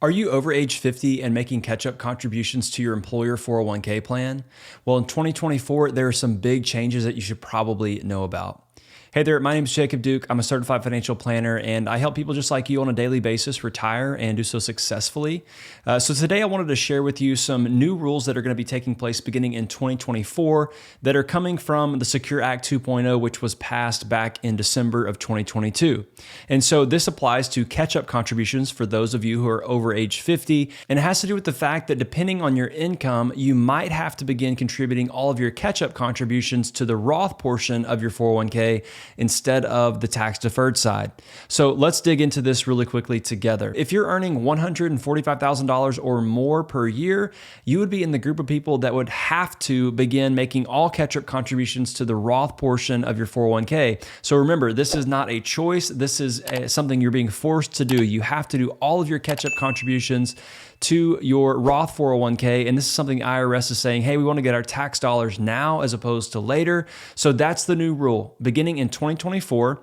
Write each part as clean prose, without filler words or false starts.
Are you over age 50 and making catch-up contributions to your employer 401k plan? Well, in 2024, there are some big changes that you should probably know about. Hey there, my name is Jacob Duke. I'm a certified financial planner, and I help people just like you on a daily basis retire and do so successfully. So today I wanted to share with you some new rules that are going to be taking place beginning in 2024 that are coming from the Secure Act 2.0, which was passed back in December of 2022. And so this applies to catch-up contributions for those of you who are over age 50, and it has to do with the fact that depending on your income, you might have to begin contributing all of your catch-up contributions to the Roth portion of your 401k instead of the tax deferred side. So let's dig into this really quickly together. If you're earning $145,000 or more per year, you would be in the group of people that would have to begin making all catch-up contributions to the Roth portion of your 401k. So remember, this is not a choice. This is something you're being forced to do. You have to do all of your catch-up contributions to your Roth 401k. And this is something IRS is saying, hey, we want to get our tax dollars now as opposed to later. So that's the new rule. Beginning in 2024,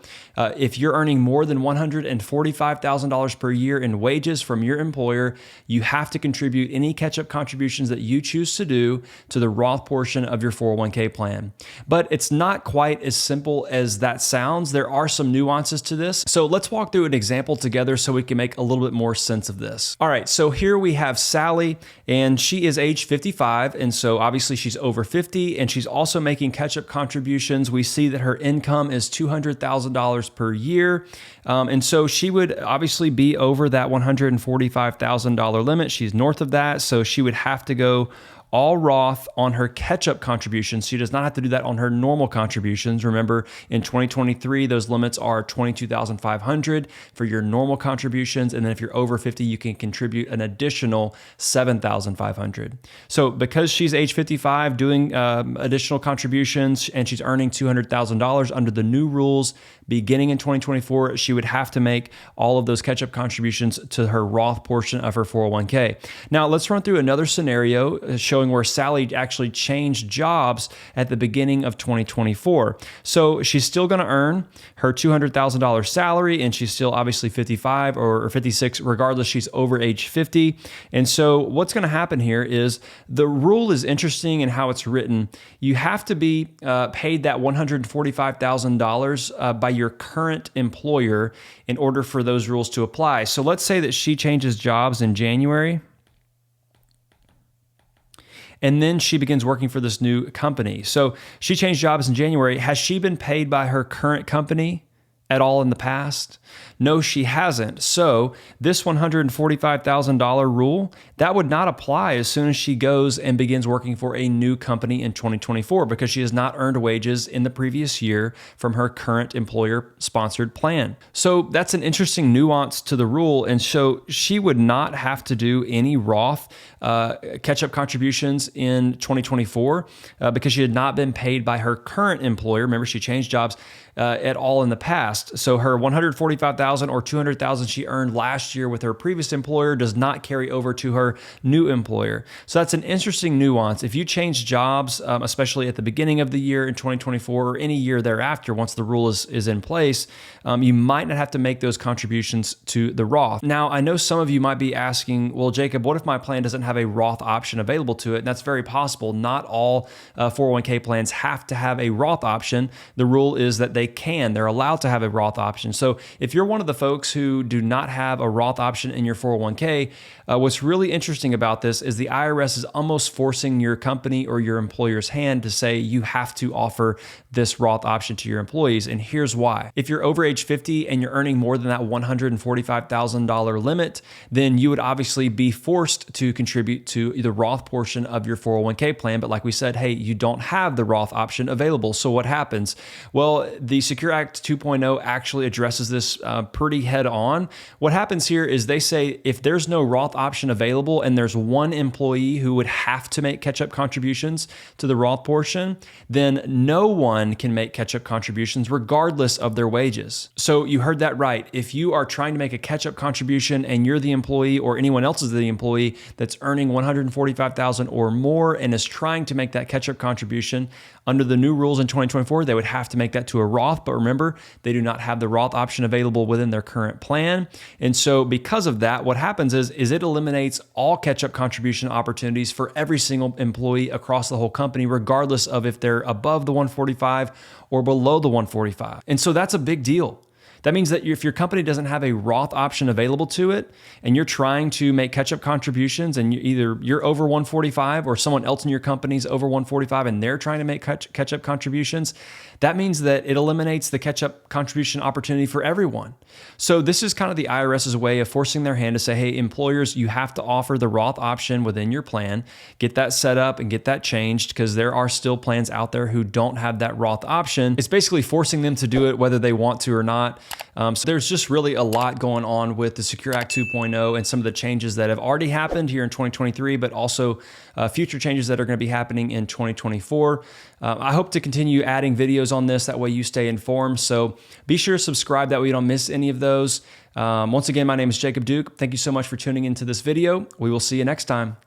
if you're earning more than $145,000 per year in wages from your employer, you have to contribute any catch-up contributions that you choose to do to the Roth portion of your 401k plan. But it's not quite as simple as that sounds. There are some nuances to this. So let's walk through an example together so we can make a little bit more sense of this. All right, so here we have Sally, and she is age 55, and so obviously she's over 50, and she's also making catch-up contributions. We see that her income is $200,000 per year, and so she would obviously be over that $145,000 limit. She's north of that, so she would have to go all Roth on her catch-up contributions. She does not have to do that on her normal contributions. Remember, in 2023, those limits are $22,500 for your normal contributions, and then if you're over 50, you can contribute an additional $7,500. So because she's age 55 doing additional contributions and she's earning $200,000 under the new rules, beginning in 2024, she would have to make all of those catch-up contributions to her Roth portion of her 401k. Now, let's run through another scenario showing where Sally actually changed jobs at the beginning of 2024. So she's still going to earn her $200,000 salary, and she's still obviously 55 or 56, regardless, she's over age 50. And so what's going to happen here is the rule is interesting in how it's written. You have to be paid that $145,000 by your current employer in order for those rules to apply. So let's say that she changes jobs in January, and then she begins working for this new company. So she changed jobs in January. Has she been paid by her current company at all in the past? No, she hasn't. So this $145,000 rule, that would not apply as soon as she goes and begins working for a new company in 2024 because she has not earned wages in the previous year from her current employer-sponsored plan. So that's an interesting nuance to the rule. And so she would not have to do any Roth catch-up contributions in 2024 because she had not been paid by her current employer. Remember, she changed jobs at all in the past. So her $145,000 or $200,000 she earned last year with her previous employer does not carry over to her new employer. So that's an interesting nuance. If you change jobs, especially at the beginning of the year in 2024 or any year thereafter, once the rule is in place, you might not have to make those contributions to the Roth. Now, I know some of you might be asking, well, Jacob, what if my plan doesn't have a Roth option available to it? And that's very possible. Not all 401k plans have to have a Roth option. The rule is that they're allowed to have a Roth option. So if you're one of the folks who do not have a Roth option in your 401k, what's really interesting about this is the IRS is almost forcing your company or your employer's hand to say you have to offer this Roth option to your employees. And here's why. If you're over age 50 and you're earning more than that $145,000 limit, then you would obviously be forced to contribute to the Roth portion of your 401k plan. But like we said, hey, you don't have the Roth option available. So what happens? Well, the Secure Act 2.0 actually addresses this pretty head on. What happens here is they say if there's no Roth option available and there's one employee who would have to make catch-up contributions to the Roth portion, then no one can make catch-up contributions regardless of their wages. So you heard that right. If you are trying to make a catch-up contribution and you're the employee or anyone else is the employee that's earning $145,000 or more and is trying to make that catch-up contribution, under the new rules in 2024, they would have to make that to a Roth. But remember, they do not have the Roth option available within their current plan. And so because of that, what happens is it eliminates all catch-up contribution opportunities for every single employee across the whole company, regardless of if they're above the 145 or below the 145. And so that's a big deal. That means that if your company doesn't have a Roth option available to it and you're trying to make catch-up contributions and you're over 145 or someone else in your company's over 145 and they're trying to make catch-up contributions, that means that it eliminates the catch-up contribution opportunity for everyone. So this is kind of the IRS's way of forcing their hand to say, hey, employers, you have to offer the Roth option within your plan. Get that set up and get that changed because there are still plans out there who don't have that Roth option. It's basically forcing them to do it whether they want to or not. So there's just really a lot going on with the Secure Act 2.0 and some of the changes that have already happened here in 2023, but also future changes that are going to be happening in 2024. I hope to continue adding videos on this. That way you stay informed. So be sure to subscribe. That way you don't miss any of those. Once again, my name is Jacob Duke. Thank you so much for tuning into this video. We will see you next time.